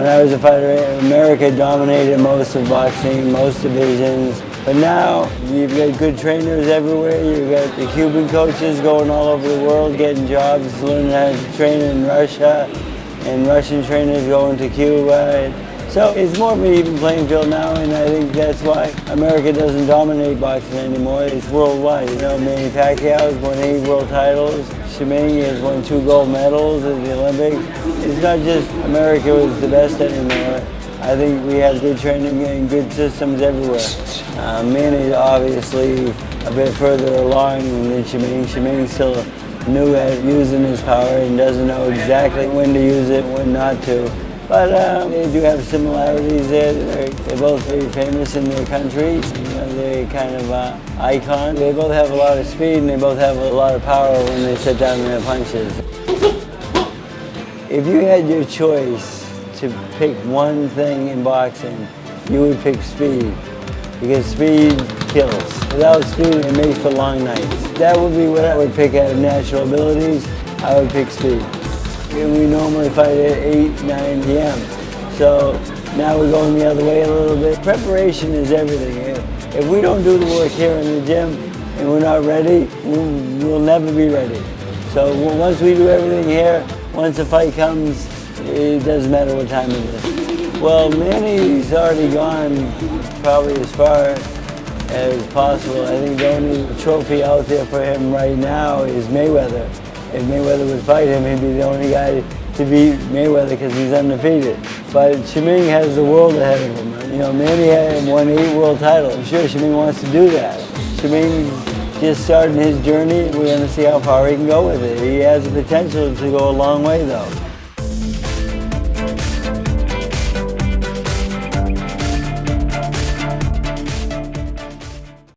I was a fighter, America dominated most of boxing, most divisions. But now you've got good trainers everywhere. You've got the Cuban coaches going all over the world, getting jobs, learning how to train in Russia, and Russian trainers going to Cuba. So it's more of an even playing field now, and I think that's why America doesn't dominate boxing anymore. It's worldwide. You know, Manny Pacquiao has won 8 world titles. Shiming has won 2 gold medals at the Olympics. It's not just America was the best anymore. I think we have good training and good systems everywhere. Manny obviously a bit further along than Shiming. Shiming's still new at using his power and doesn't know exactly when to use it, when not to. But they do have similarities there. They're both very famous in their countries. You know, they're kind of icons. They both have a lot of speed and they both have a lot of power when they sit down in their punches. If you had your choice to pick one thing in boxing, you would pick speed. Because speed kills. Without speed, it makes for long nights. That would be what I would pick out of natural abilities. I would pick speed. We normally fight at 8, 9 p.m. So now we're going the other way a little bit. Preparation is everything. If we don't do the work here in the gym and we're not ready, we'll never be ready. So once we do everything here, once the fight comes, it doesn't matter what time it is. Well, Manny's already gone probably as far as possible. I think the only trophy out there for him right now is Mayweather. If Mayweather would fight him, he'd be the only guy to beat Mayweather because he's undefeated. But Shiming has the world ahead of him. You know, Manny had won 8 world titles. I'm sure Shiming wants to do that. Shiming just starting his journey. We're going to see how far he can go with it. He has the potential to go a long way, though.